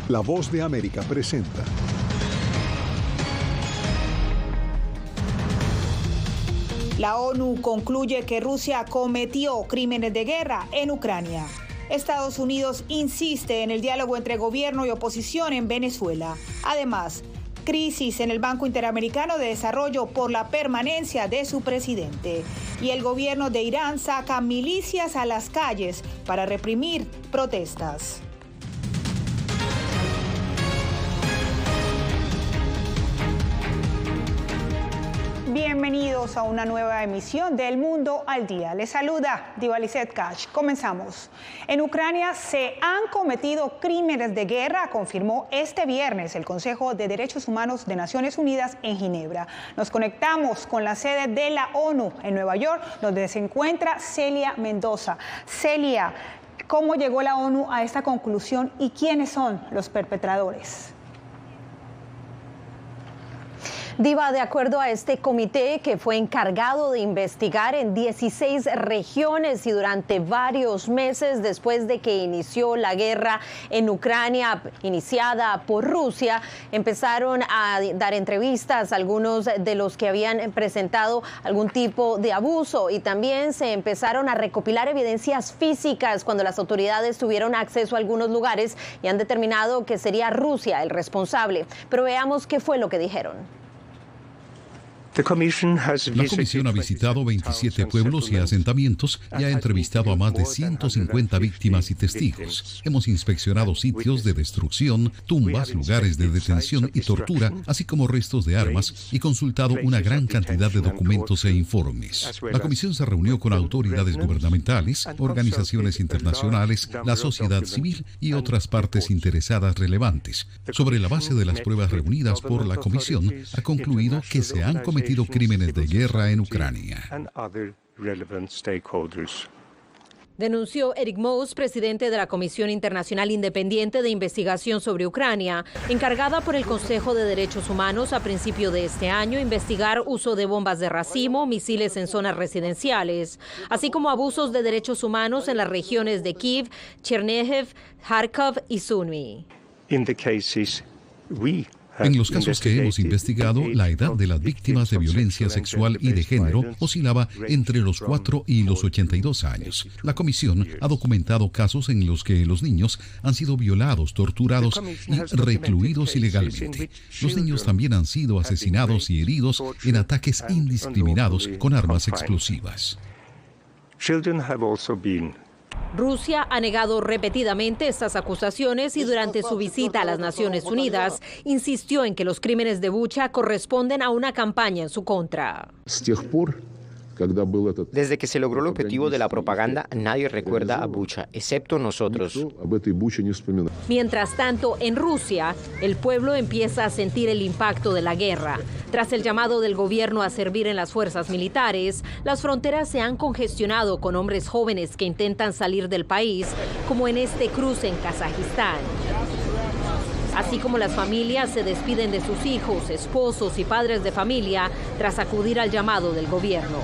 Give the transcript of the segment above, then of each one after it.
La Voz de América presenta. La ONU concluye que Rusia cometió crímenes de guerra en Ucrania. Estados Unidos insiste en el diálogo entre gobierno y oposición en Venezuela. Además, crisis en el Banco Interamericano de Desarrollo por la permanencia de su presidente. Y el gobierno de Irán saca milicias a las calles para reprimir protestas. Bienvenidos a una nueva emisión de El Mundo al Día. Les saluda Diva Lizeth Cash. Comenzamos. En Ucrania se han cometido crímenes de guerra, confirmó este viernes el Consejo de Derechos Humanos de Naciones Unidas en Ginebra. Nos conectamos con la sede de la ONU en Nueva York, donde se encuentra Celia Mendoza. Celia, ¿cómo llegó la ONU a esta conclusión y quiénes son los perpetradores? Diva, de acuerdo a este comité que fue encargado de investigar en 16 regiones y durante varios meses después de que inició la guerra en Ucrania, iniciada por Rusia, empezaron a dar entrevistas a algunos de los que habían presentado algún tipo de abuso y también se empezaron a recopilar evidencias físicas cuando las autoridades tuvieron acceso a algunos lugares y han determinado que sería Rusia el responsable. Pero veamos qué fue lo que dijeron. La comisión ha visitado 27 pueblos y asentamientos y ha entrevistado a más de 150 víctimas y testigos. Hemos inspeccionado sitios de destrucción, tumbas, lugares de detención y tortura, así como restos de armas, y consultado una gran cantidad de documentos e informes. La comisión se reunió con autoridades gubernamentales, organizaciones internacionales, la sociedad civil y otras partes interesadas relevantes. Sobre la base de las pruebas reunidas por la comisión, ha concluido que se han cometido crímenes de guerra en Ucrania. Denunció Eric Moos, presidente de la Comisión Internacional Independiente de Investigación sobre Ucrania, encargada por el Consejo de Derechos Humanos a principio de este año investigar uso de bombas de racimo, misiles en zonas residenciales, así como abusos de derechos humanos en las regiones de Kiev, Chernihiv, Kharkov y Sumy. En los casos que hemos investigado, la edad de las víctimas de violencia sexual y de género oscilaba entre los 4 y los 82 años. La comisión ha documentado casos en los que los niños han sido violados, torturados y recluidos ilegalmente. Los niños también han sido asesinados y heridos en ataques indiscriminados con armas explosivas. Rusia ha negado repetidamente estas acusaciones y durante su visita a las Naciones Unidas insistió en que los crímenes de Bucha corresponden a una campaña en su contra. Desde que se logró el objetivo de la propaganda, nadie recuerda a Bucha, excepto nosotros. Mientras tanto, en Rusia, el pueblo empieza a sentir el impacto de la guerra. Tras el llamado del gobierno a servir en las fuerzas militares, las fronteras se han congestionado con hombres jóvenes que intentan salir del país, como en este cruce en Kazajistán. Así como las familias se despiden de sus hijos, esposos y padres de familia tras acudir al llamado del gobierno.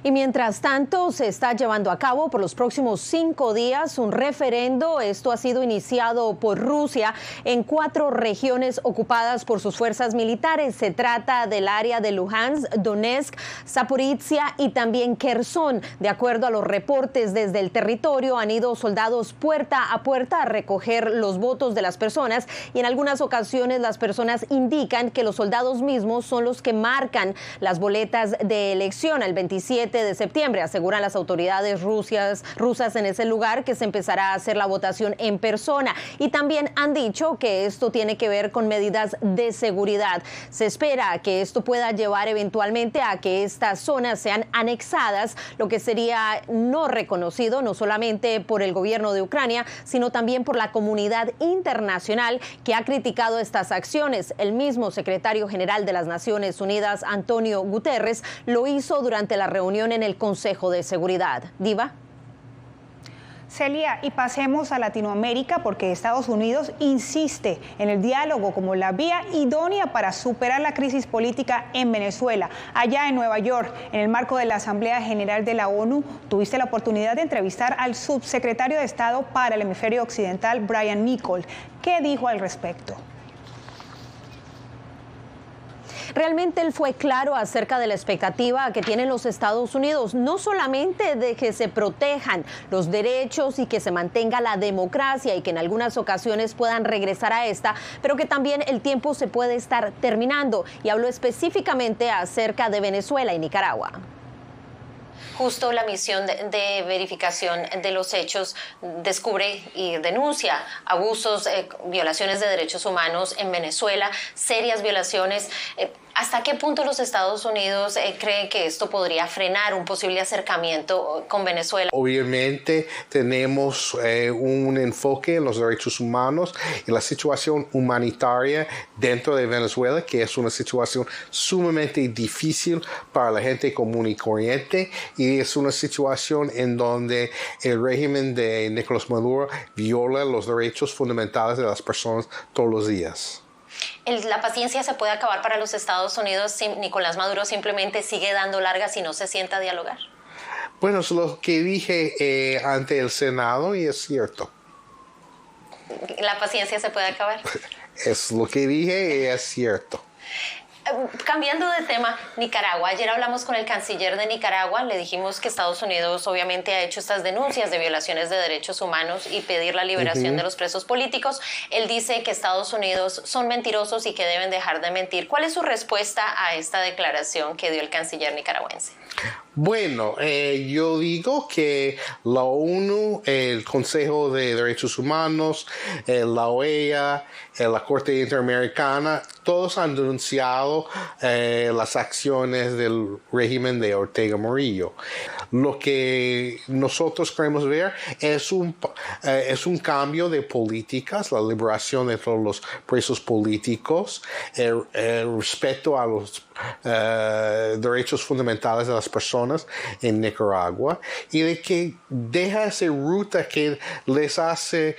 Y mientras tanto, se está llevando a cabo por los próximos 5 días un referendo. Esto ha sido iniciado por Rusia en 4 regiones ocupadas por sus fuerzas militares. Se trata del área de Luhansk, Donetsk, Zaporizhia y también Kherson. De acuerdo a los reportes desde el territorio, han ido soldados puerta a puerta a recoger los votos de las personas y en algunas ocasiones las personas indican que los soldados mismos son los que marcan las boletas de elección el 27 de septiembre. Aseguran las autoridades rusas en ese lugar que se empezará a hacer la votación en persona. Y también han dicho que esto tiene que ver con medidas de seguridad. Se espera que esto pueda llevar eventualmente a que estas zonas sean anexadas, lo que sería no reconocido no solamente por el gobierno de Ucrania, sino también por la comunidad internacional que ha criticado estas acciones. El mismo secretario general de las Naciones Unidas, Antonio Guterres, lo hizo durante la reunión en el Consejo de Seguridad. Diva. Celia, y pasemos a Latinoamérica porque Estados Unidos insiste en el diálogo como la vía idónea para superar la crisis política en Venezuela. Allá en Nueva York, en el marco de la Asamblea General de la ONU, tuviste la oportunidad de entrevistar al subsecretario de Estado para el Hemisferio Occidental, Brian Nichols. ¿Qué dijo al respecto? Realmente él fue claro acerca de la expectativa que tienen los Estados Unidos, no solamente de que se protejan los derechos y que se mantenga la democracia y que en algunas ocasiones puedan regresar a esta, pero que también el tiempo se puede estar terminando. Y habló específicamente acerca de Venezuela y Nicaragua. Justo la misión de verificación de los hechos descubre y denuncia abusos, violaciones de derechos humanos en Venezuela, serias violaciones. ¿Hasta qué punto los Estados Unidos creen que esto podría frenar un posible acercamiento con Venezuela? Obviamente tenemos un enfoque en los derechos humanos y la situación humanitaria dentro de Venezuela, que es una situación sumamente difícil para la gente común y corriente, y es una situación en donde el régimen de Nicolás Maduro viola los derechos fundamentales de las personas todos los días. ¿La paciencia se puede acabar para los Estados Unidos si Nicolás Maduro simplemente sigue dando largas y no se sienta a dialogar? Bueno, es lo que dije ante el Senado y es cierto. ¿La paciencia se puede acabar? Es lo que dije y es cierto. Cambiando de tema, Nicaragua. Ayer hablamos con el canciller de Nicaragua, le dijimos que Estados Unidos obviamente ha hecho estas denuncias de violaciones de derechos humanos y pedir la liberación de los presos políticos. Él dice que Estados Unidos son mentirosos y que deben dejar de mentir. ¿Cuál es su respuesta a esta declaración que dio el canciller nicaragüense? Bueno, yo digo que la ONU, el Consejo de Derechos Humanos, la OEA, la Corte Interamericana, todos han denunciado las acciones del régimen de Ortega Murillo. Lo que nosotros queremos ver es un cambio de políticas, la liberación de todos los presos políticos, el respeto a los derechos fundamentales de las personas en Nicaragua y de que deja esa ruta que les hace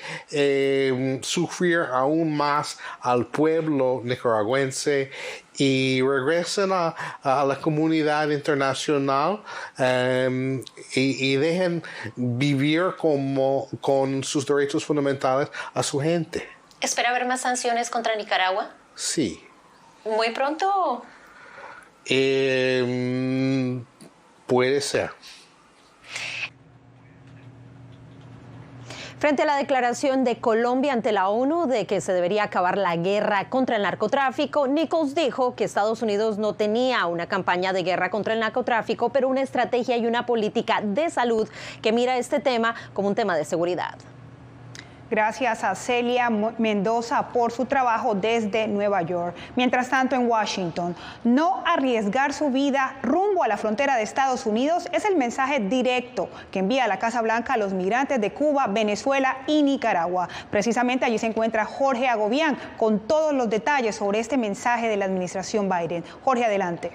sufrir aún más al pueblo nicaragüense y regresen a la comunidad internacional y dejen vivir con sus derechos fundamentales a su gente. ¿Espera ver más sanciones contra Nicaragua? Sí. ¿Muy pronto? Puede ser. Frente a la declaración de Colombia ante la ONU de que se debería acabar la guerra contra el narcotráfico, Nichols dijo que Estados Unidos no tenía una campaña de guerra contra el narcotráfico, pero una estrategia y una política de salud que mira este tema como un tema de seguridad. Gracias a Celia Mendoza por su trabajo desde Nueva York. Mientras tanto, en Washington, no arriesgar su vida rumbo a la frontera de Estados Unidos es el mensaje directo que envía la Casa Blanca a los migrantes de Cuba, Venezuela y Nicaragua. Precisamente allí se encuentra Jorge Agobián con todos los detalles sobre este mensaje de la administración Biden. Jorge, adelante.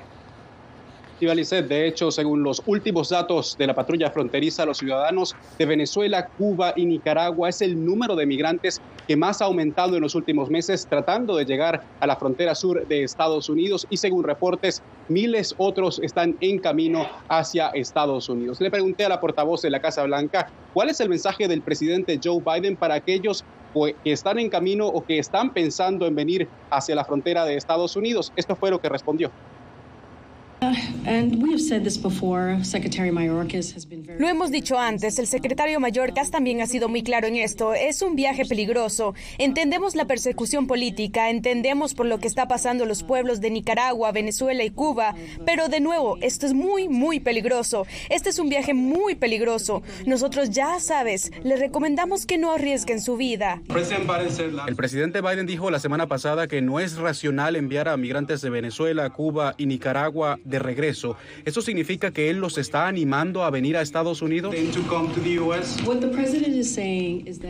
De hecho, según los últimos datos de la patrulla fronteriza, los ciudadanos de Venezuela, Cuba y Nicaragua es el número de migrantes que más ha aumentado en los últimos meses tratando de llegar a la frontera sur de Estados Unidos y según reportes, miles otros están en camino hacia Estados Unidos. Le pregunté a la portavoz de la Casa Blanca cuál es el mensaje del presidente Joe Biden para aquellos que están en camino o que están pensando en venir hacia la frontera de Estados Unidos. Esto fue lo que respondió. Lo hemos dicho antes, el secretario Mayorkas también ha sido muy claro en esto. Es un viaje peligroso. Entendemos la persecución política, entendemos por lo que está pasando los pueblos de Nicaragua, Venezuela y Cuba, pero de nuevo, esto es muy, muy peligroso. Este es un viaje muy peligroso. Nosotros, ya sabes, les recomendamos que no arriesguen su vida. El presidente Biden dijo la semana pasada que no es racional enviar a migrantes de Venezuela, Cuba y Nicaragua de regreso. ¿Eso significa que él los está animando a venir a Estados Unidos?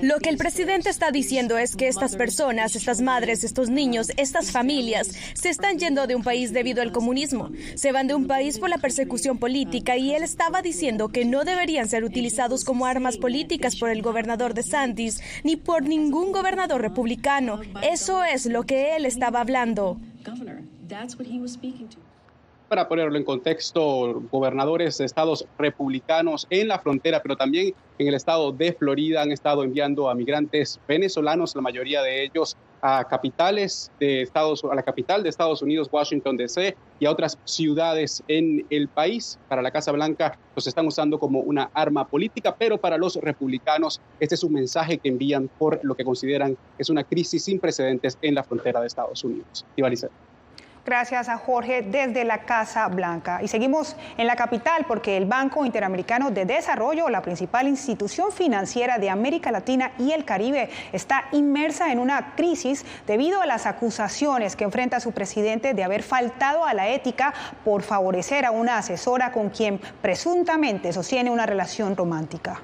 Lo que el presidente está diciendo es que estas personas, estas madres, estos niños, estas familias se están yendo de un país debido al comunismo. Se van de un país por la persecución política y él estaba diciendo que no deberían ser utilizados como armas políticas por el gobernador DeSantis ni por ningún gobernador republicano. Eso es lo que él estaba hablando. Para ponerlo en contexto, gobernadores de estados republicanos en la frontera, pero también en el estado de Florida, han estado enviando a migrantes venezolanos, la mayoría de ellos a capitales de estados, a la capital de Estados Unidos, Washington D.C., y a otras ciudades en el país. Para la Casa Blanca los están usando como una arma política, pero para los republicanos este es un mensaje que envían por lo que consideran es una crisis sin precedentes en la frontera de Estados Unidos. Ivalice. Gracias a Jorge desde la Casa Blanca. Y seguimos en la capital porque el Banco Interamericano de Desarrollo, la principal institución financiera de América Latina y el Caribe, está inmersa en una crisis debido a las acusaciones que enfrenta su presidente de haber faltado a la ética por favorecer a una asesora con quien presuntamente sostiene una relación romántica.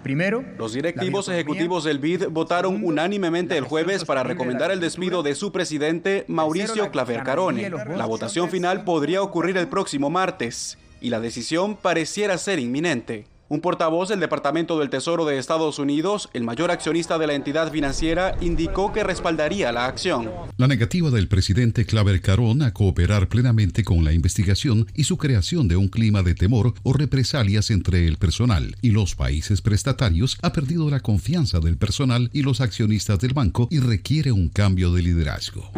Primero, los directivos ejecutivos del BID votaron unánimemente el jueves para recomendar el despido de su presidente, Mauricio Claver Carone. La votación final podría ocurrir el próximo martes y la decisión pareciera ser inminente. Un portavoz del Departamento del Tesoro de Estados Unidos, el mayor accionista de la entidad financiera, indicó que respaldaría la acción. La negativa del presidente Claver Carone a cooperar plenamente con la investigación y su creación de un clima de temor o represalias entre el personal y los países prestatarios ha perdido la confianza del personal y los accionistas del banco y requiere un cambio de liderazgo.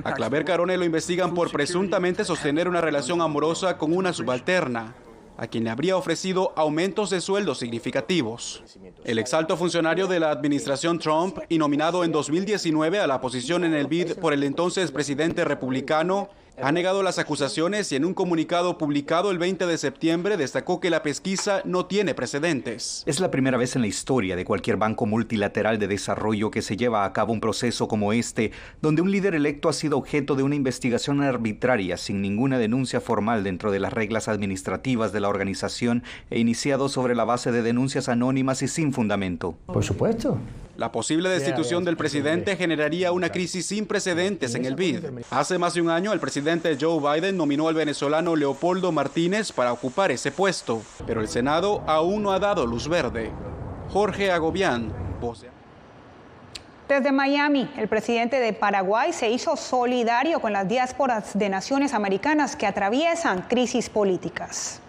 A Claver Carone lo investigan por presuntamente sostener una relación amorosa con una subalterna, a quien le habría ofrecido aumentos de sueldo significativos. El exalto funcionario de la administración Trump y nominado en 2019 a la posición en el BID por el entonces presidente republicano, ha negado las acusaciones y en un comunicado publicado el 20 de septiembre destacó que la pesquisa no tiene precedentes. Es la primera vez en la historia de cualquier banco multilateral de desarrollo que se lleva a cabo un proceso como este, donde un líder electo ha sido objeto de una investigación arbitraria sin ninguna denuncia formal dentro de las reglas administrativas de la organización e iniciado sobre la base de denuncias anónimas y sin fundamento. Por supuesto. La posible destitución del presidente generaría una crisis sin precedentes en el BID. Hace más de un año, el presidente Joe Biden nominó al venezolano Leopoldo Martínez para ocupar ese puesto, pero el Senado aún no ha dado luz verde. Jorge Agobián, Voz de... Desde Miami, el presidente de Paraguay se hizo solidario con las diásporas de naciones americanas que atraviesan crisis políticas.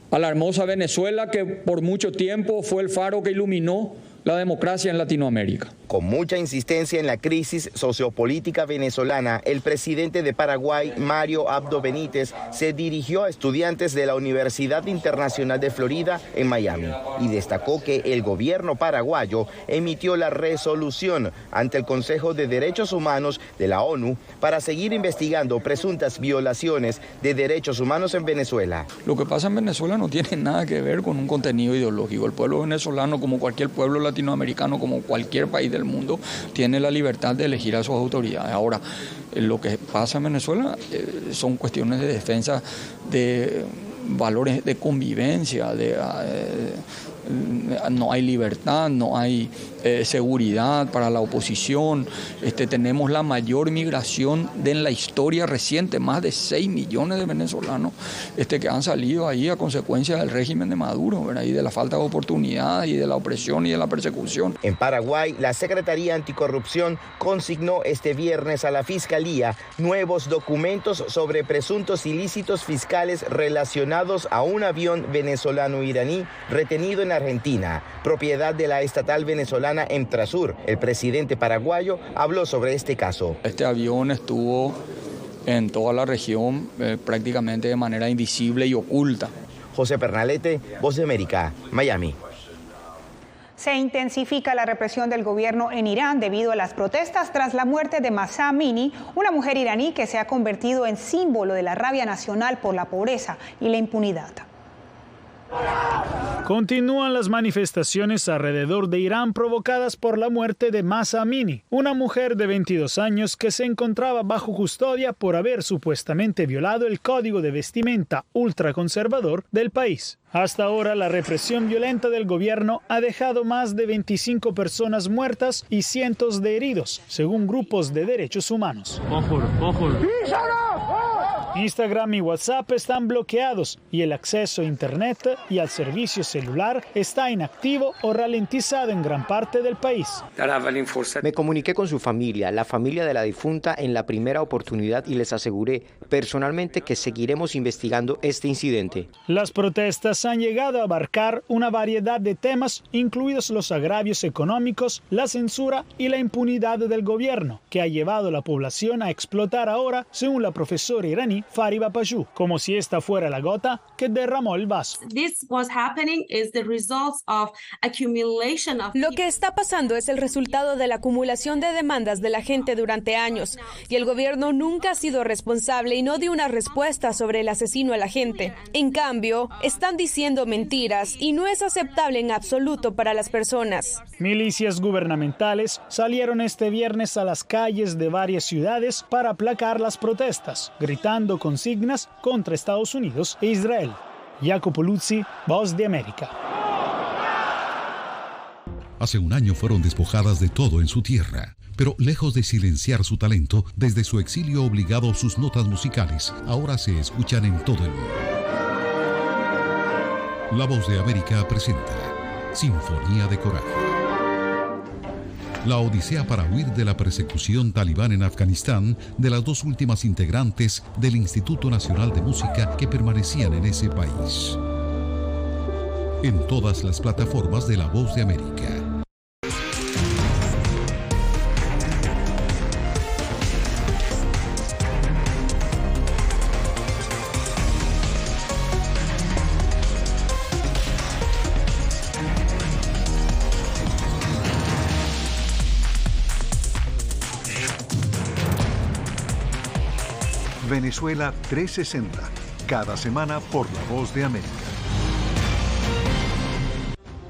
A la hermosa Venezuela, que por mucho tiempo fue el faro que iluminó la democracia en Latinoamérica. Con mucha insistencia en la crisis sociopolítica venezolana, el presidente de Paraguay, Mario Abdo Benítez, se dirigió a estudiantes de la Universidad Internacional de Florida en Miami y destacó que el gobierno paraguayo emitió la resolución ante el Consejo de Derechos Humanos de la ONU para seguir investigando presuntas violaciones de derechos humanos en Venezuela. Lo que pasa en Venezuela no tiene nada que ver con un contenido ideológico. El pueblo venezolano, como cualquier pueblo latinoamericano, como cualquier país del mundo, tiene la libertad de elegir a sus autoridades. Ahora, lo que pasa en Venezuela son cuestiones de defensa de valores de convivencia, no hay libertad, no hay seguridad para la oposición. Tenemos la mayor migración en la historia reciente, más de 6 millones de venezolanos que han salido ahí a consecuencia del régimen de Maduro, ¿verdad? Y de la falta de oportunidad y de la opresión y de la persecución. En Paraguay, la Secretaría Anticorrupción consignó este viernes a la Fiscalía nuevos documentos sobre presuntos ilícitos fiscales relacionados a un avión venezolano-iraní retenido en Argentina, propiedad de la estatal venezolana Emtrasur. El presidente paraguayo habló sobre este caso. Este avión estuvo en toda la región prácticamente de manera invisible y oculta. José Pernalete, Voz de América, Miami. Se intensifica la represión del gobierno en Irán debido a las protestas tras la muerte de Mahsa Amini, una mujer iraní que se ha convertido en símbolo de la rabia nacional por la pobreza y la impunidad. Continúan las manifestaciones alrededor de Irán provocadas por la muerte de Mahsa Amini, una mujer de 22 años que se encontraba bajo custodia por haber supuestamente violado el código de vestimenta ultraconservador del país. Hasta ahora, la represión violenta del gobierno ha dejado más de 25 personas muertas y cientos de heridos, según grupos de derechos humanos. Instagram y WhatsApp están bloqueados y el acceso a Internet y al servicio celular está inactivo o ralentizado en gran parte del país. Me comuniqué con su familia, la familia de la difunta, en la primera oportunidad y les aseguré personalmente que seguiremos investigando este incidente. Las protestas han llegado a abarcar una variedad de temas, incluidos los agravios económicos, la censura y la impunidad del gobierno, que ha llevado a la población a explotar ahora, según la profesora iraní Fariba Pajou, como si esta fuera la gota que derramó el vaso. Lo que está pasando es el resultado de la acumulación de demandas de la gente durante años, y el gobierno nunca ha sido responsable y no dio una respuesta sobre el asesino a la gente. En cambio, están diciendo mentiras y no es aceptable en absoluto para las personas. Milicias gubernamentales salieron este viernes a las calles de varias ciudades para aplacar las protestas, gritando consignas contra Estados Unidos e Israel. Jacopo Luzzi, Voz de América. Hace un año fueron despojadas de todo en su tierra, pero lejos de silenciar su talento, desde su exilio obligado, sus notas musicales ahora se escuchan en todo el mundo. La Voz de América presenta Sinfonía de Coraje. La odisea para huir de la persecución talibán en Afganistán de las dos últimas integrantes del Instituto Nacional de Música que permanecían en ese país. En todas las plataformas de La Voz de América. Venezuela 360, cada semana por La Voz de América.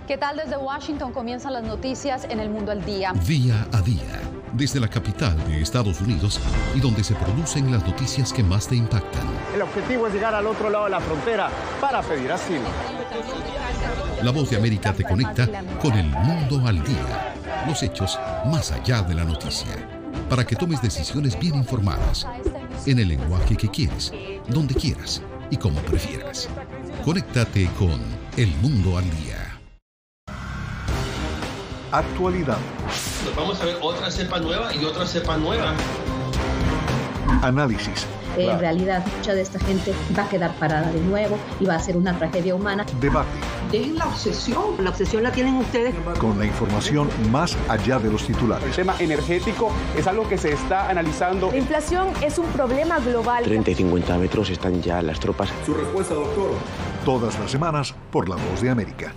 ¿Qué tal? Desde Washington comienzan las noticias en El Mundo al Día. Día a día, desde la capital de Estados Unidos y donde se producen las noticias que más te impactan. El objetivo es llegar al otro lado de la frontera para pedir asilo. La Voz de América te conecta con El Mundo al Día. Los hechos más allá de la noticia. Para que tomes decisiones bien informadas. En el lenguaje que quieres, donde quieras y como prefieras. Conéctate con El Mundo al Día. Actualidad. Pues vamos a ver otra cepa nueva y otra cepa nueva. Análisis. En realidad, mucha de esta gente va a quedar parada de nuevo y va a ser una tragedia humana. Debate. Dejen la obsesión. La obsesión la tienen ustedes. Con la información más allá de los titulares. El tema energético es algo que se está analizando. La inflación es un problema global. 30 y 50 metros están ya las tropas. Su respuesta, doctor. Todas las semanas por La Voz de América.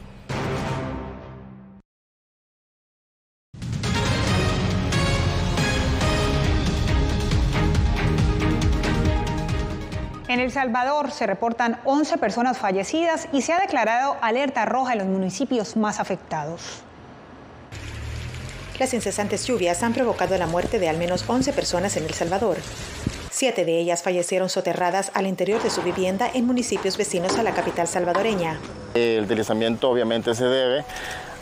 En El Salvador se reportan 11 personas fallecidas y se ha declarado alerta roja en los municipios más afectados. Las incesantes lluvias han provocado la muerte de al menos 11 personas en El Salvador. 7 de ellas fallecieron soterradas al interior de su vivienda en municipios vecinos a la capital salvadoreña. El deslizamiento obviamente se debe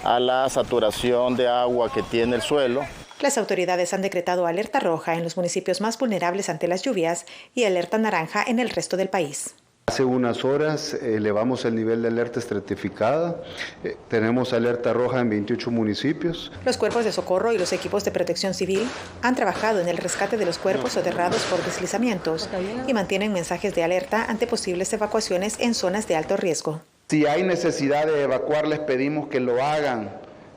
a la saturación de agua que tiene el suelo. Las autoridades han decretado alerta roja en los municipios más vulnerables ante las lluvias y alerta naranja en el resto del país. Hace unas horas elevamos el nivel de alerta estratificada. Tenemos alerta roja en 28 municipios. Los cuerpos de socorro y los equipos de protección civil han trabajado en el rescate de los cuerpos soterrados por deslizamientos y mantienen mensajes de alerta ante posibles evacuaciones en zonas de alto riesgo. Si hay necesidad de evacuar, les pedimos que lo hagan,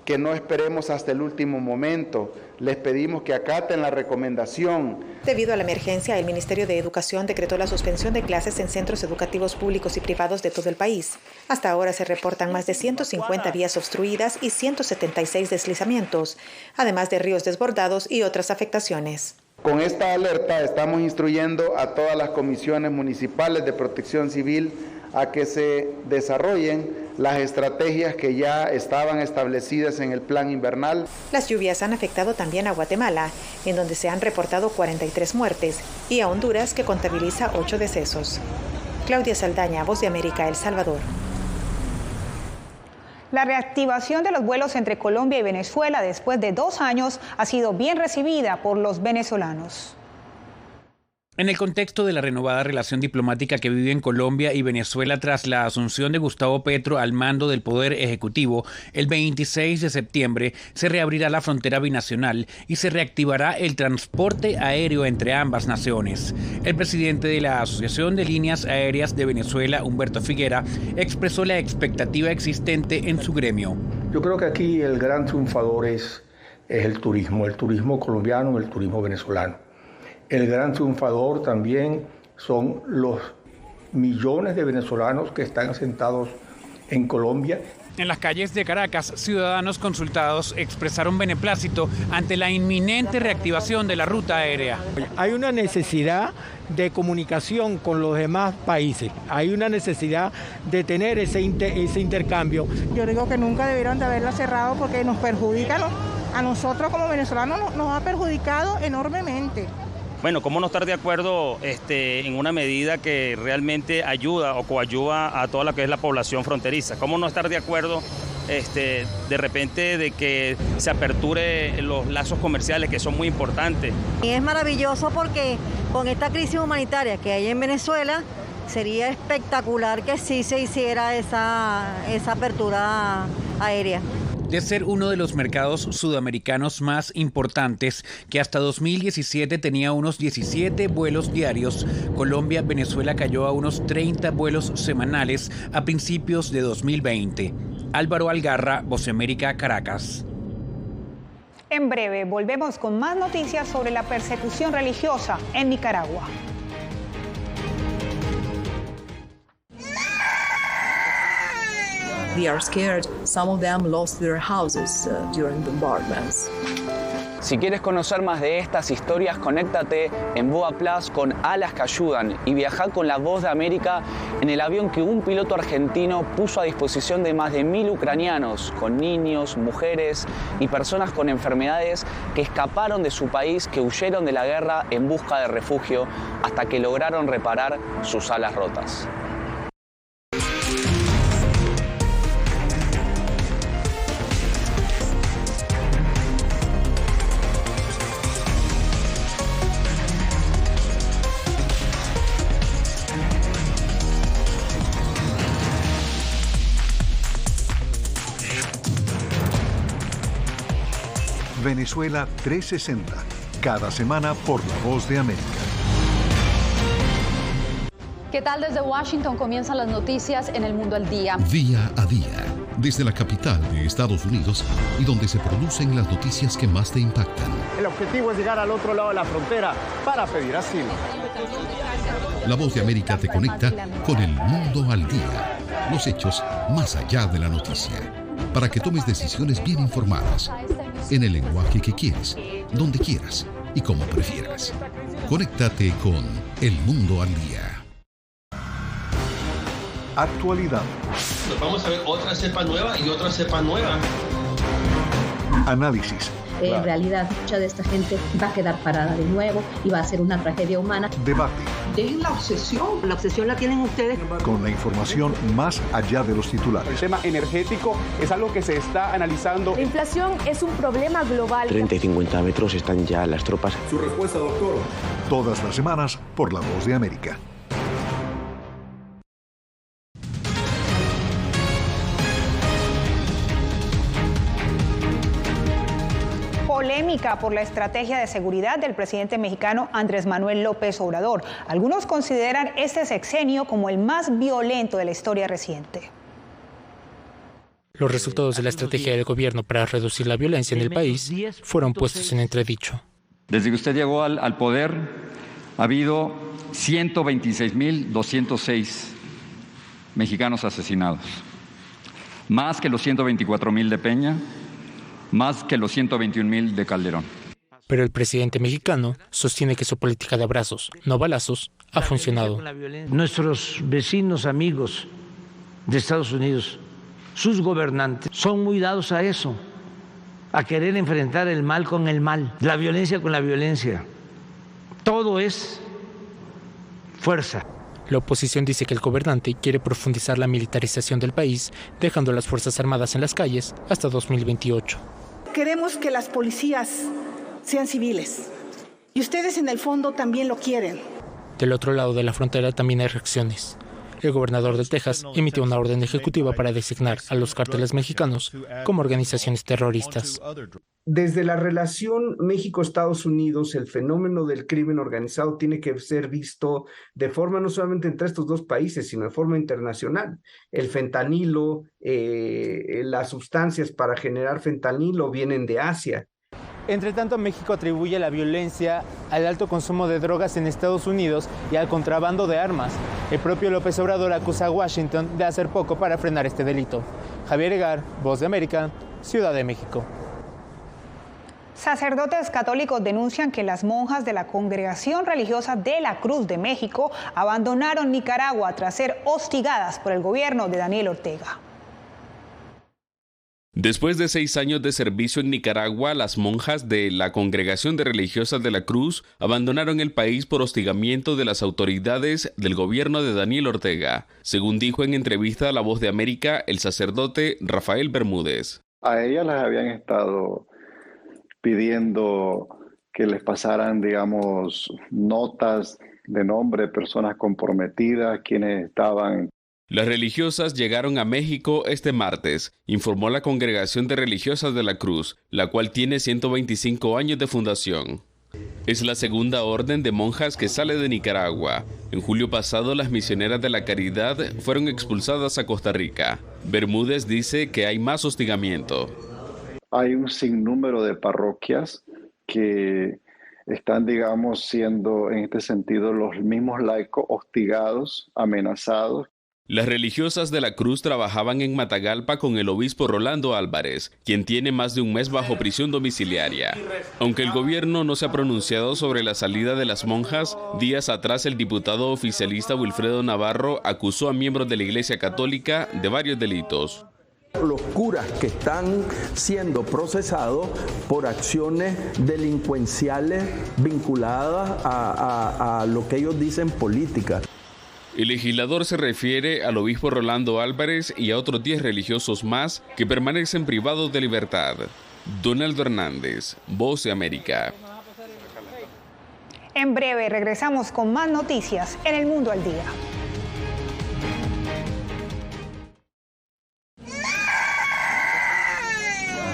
que no esperemos hasta el último momento. Les pedimos que acaten la recomendación. Debido a la emergencia, el Ministerio de Educación decretó la suspensión de clases en centros educativos públicos y privados de todo el país. Hasta ahora se reportan más de 150 vías obstruidas y 176 deslizamientos, además de ríos desbordados y otras afectaciones. Con esta alerta estamos instruyendo a todas las comisiones municipales de protección civil a que se desarrollen las estrategias que ya estaban establecidas en el plan invernal. Las lluvias han afectado también a Guatemala, en donde se han reportado 43 muertes, y a Honduras, que contabiliza 8 decesos. Claudia Saldaña, Voz de América, El Salvador. La reactivación de los vuelos entre Colombia y Venezuela después de 2 años ha sido bien recibida por los venezolanos. En el contexto de la renovada relación diplomática que viven Colombia y Venezuela tras la asunción de Gustavo Petro al mando del Poder Ejecutivo, el 26 de septiembre se reabrirá la frontera binacional y se reactivará el transporte aéreo entre ambas naciones. El presidente de la Asociación de Líneas Aéreas de Venezuela, Humberto Figuera, expresó la expectativa existente en su gremio. Yo creo que aquí el gran triunfador es el turismo colombiano, el turismo venezolano. El gran triunfador también son los millones de venezolanos que están asentados en Colombia. En las calles de Caracas, ciudadanos consultados expresaron beneplácito ante la inminente reactivación de la ruta aérea. Hay una necesidad de comunicación con los demás países, hay una necesidad de tener ese intercambio. Yo digo que nunca debieron de haberla cerrado porque nos perjudica, ¿no? A nosotros como venezolanos nos ha perjudicado enormemente. Bueno, ¿cómo no estar de acuerdo en una medida que realmente ayuda o coadyuva a toda la que es la población fronteriza? ¿Cómo no estar de acuerdo de repente de que se aperture los lazos comerciales que son muy importantes? Y es maravilloso porque con esta crisis humanitaria que hay en Venezuela, sería espectacular que sí se hiciera esa apertura aérea. De ser uno de los mercados sudamericanos más importantes, que hasta 2017 tenía unos 17 vuelos diarios, Colombia-Venezuela cayó a unos 30 vuelos semanales a principios de 2020. Álvaro Algarra, Voz de América, Caracas. En breve, volvemos con más noticias sobre la persecución religiosa en Nicaragua. They are scared. Some of them lost their houses during bombardments. Si quieres conocer más de estas historias, conéctate en Boa Plus con Alas que Ayudan y viaja con la Voz de América en el avión que un piloto argentino puso a disposición de más de 1000 ucranianos, con niños, mujeres y personas con enfermedades que escaparon de su país, que huyeron de la guerra en busca de refugio hasta que lograron reparar sus alas rotas. Venezuela 360, cada semana por La Voz de América. ¿Qué tal? Desde Washington comienzan las noticias en El Mundo al Día. Día a día, desde la capital de Estados Unidos y donde se producen las noticias que más te impactan. El objetivo es llegar al otro lado de la frontera para pedir asilo. La Voz de América te conecta con El Mundo al Día. Los hechos más allá de la noticia. Para que tomes decisiones bien informadas. En el lenguaje que quieres, donde quieras y como prefieras. Conéctate con El Mundo al Día. Actualidad. Nos vamos a ver otra cepa nueva y otra cepa nueva. Análisis. En realidad, mucha de esta gente va a quedar parada de nuevo y va a ser una tragedia humana. Debate. Dejen la obsesión la tienen ustedes. Con la información más allá de los titulares. El tema energético es algo que se está analizando. La inflación es un problema global. 30 y 50 metros están ya las tropas. Su respuesta, doctor. Todas las semanas por La Voz de América. Polémica por la estrategia de seguridad del presidente mexicano Andrés Manuel López Obrador. Algunos consideran este sexenio como el más violento de la historia reciente. Los resultados de la estrategia del gobierno para reducir la violencia en el país fueron puestos en entredicho. Desde que usted llegó al poder, ha habido 126.206 mexicanos asesinados, más que los 124.000 de Peña, más que los 121.000 de Calderón. Pero el presidente mexicano sostiene que su política de abrazos, no balazos, ha funcionado. Nuestros vecinos, amigos de Estados Unidos, sus gobernantes, son muy dados a eso, a querer enfrentar el mal con el mal, la violencia con la violencia. Todo es fuerza. La oposición dice que el gobernante quiere profundizar la militarización del país, dejando a las Fuerzas Armadas en las calles hasta 2028. Queremos que las policías sean civiles y ustedes en el fondo también lo quieren. Del otro lado de la frontera también hay reacciones. El gobernador de Texas emitió una orden ejecutiva para designar a los cárteles mexicanos como organizaciones terroristas. Desde la relación México-Estados Unidos, el fenómeno del crimen organizado tiene que ser visto de forma no solamente entre estos dos países, sino de forma internacional. El fentanilo, las sustancias para generar fentanilo vienen de Asia. Entre tanto, México atribuye la violencia al alto consumo de drogas en Estados Unidos y al contrabando de armas. El propio López Obrador acusa a Washington de hacer poco para frenar este delito. Javier Egar, Voz de América, Ciudad de México. Sacerdotes católicos denuncian que las monjas de la Congregación Religiosa de la Cruz de México abandonaron Nicaragua tras ser hostigadas por el gobierno de Daniel Ortega. Después de 6 años de servicio en Nicaragua, las monjas de la Congregación de Religiosas de la Cruz abandonaron el país por hostigamiento de las autoridades del gobierno de Daniel Ortega, según dijo en entrevista a La Voz de América el sacerdote Rafael Bermúdez. A ellas las habían estado pidiendo que les pasaran, digamos, notas de nombre de personas comprometidas, quienes estaban. Las religiosas llegaron a México este martes, informó la Congregación de Religiosas de la Cruz, la cual tiene 125 años de fundación. Es la segunda orden de monjas que sale de Nicaragua. En julio pasado, las misioneras de la caridad fueron expulsadas a Costa Rica. Bermúdez dice que hay más hostigamiento. Hay un sinnúmero de parroquias que están, digamos, siendo en este sentido los mismos laicos hostigados, amenazados. Las religiosas de la Cruz trabajaban en Matagalpa con el obispo Rolando Álvarez, quien tiene más de un mes bajo prisión domiciliaria. Aunque el gobierno no se ha pronunciado sobre la salida de las monjas, días atrás el diputado oficialista Wilfredo Navarro acusó a miembros de la Iglesia Católica de varios delitos. Los curas que están siendo procesados por acciones delincuenciales vinculadas a lo que ellos dicen política. El legislador se refiere al obispo Rolando Álvarez y a otros 10 religiosos más que permanecen privados de libertad. Donaldo Hernández, Voz de América. En breve regresamos con más noticias en El Mundo al Día.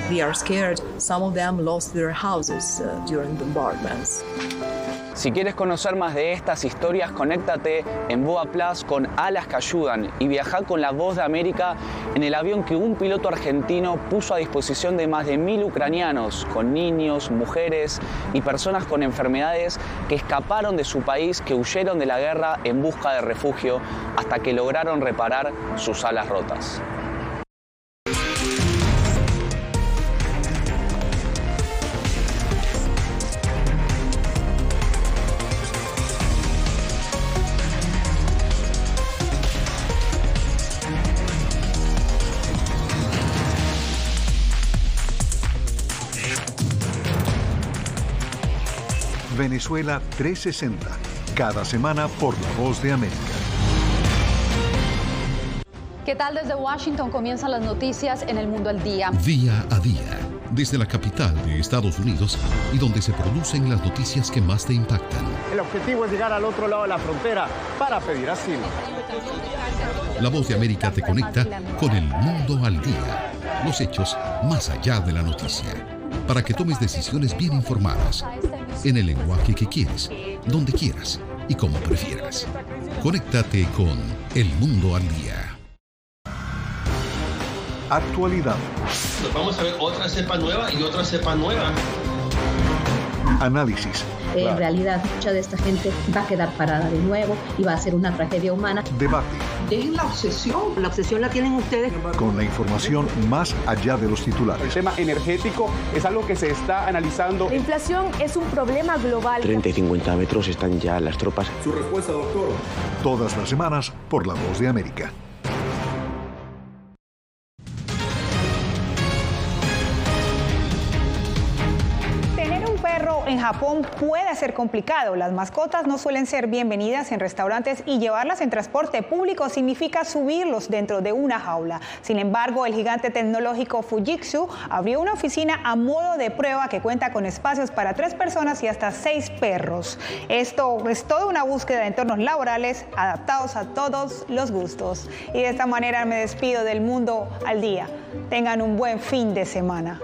We are scared. Some of them lost their houses during bombardments. Si quieres conocer más de estas historias, conéctate en VOA Plus con Alas que Ayudan y viaja con La Voz de América en el avión que un piloto argentino puso a disposición de más de 1000 ucranianos, con niños, mujeres y personas con enfermedades que escaparon de su país, que huyeron de la guerra en busca de refugio hasta que lograron reparar sus alas rotas. Venezuela 360, cada semana por La Voz de América. ¿Qué tal? Desde Washington comienzan las noticias en El Mundo al Día. Día a día, desde la capital de Estados Unidos y donde se producen las noticias que más te impactan. El objetivo es llegar al otro lado de la frontera para pedir asilo. La Voz de América te conecta con El Mundo al Día. Los hechos más allá de la noticia. Para que tomes decisiones bien informadas. En el lenguaje que quieres, donde quieras y como prefieras. Conéctate con El Mundo al Día. Actualidad. Vamos a ver otra cepa nueva y otra cepa nueva. Análisis. En realidad, mucha de esta gente va a quedar parada de nuevo y va a ser una tragedia humana. Debate. Dejen la obsesión. La obsesión la tienen ustedes. Con la información más allá de los titulares. El tema energético es algo que se está analizando. La inflación es un problema global. 30 y 50 metros están ya las tropas. Su respuesta, doctor. Todas las semanas por La Voz de América. En Japón puede ser complicado. Las mascotas no suelen ser bienvenidas en restaurantes y llevarlas en transporte público significa subirlos dentro de una jaula. Sin embargo, el gigante tecnológico Fujitsu abrió una oficina a modo de prueba que cuenta con espacios para 3 personas y hasta 6 perros. Esto es toda una búsqueda de entornos laborales adaptados a todos los gustos. Y de esta manera me despido del Mundo al Día. Tengan un buen fin de semana.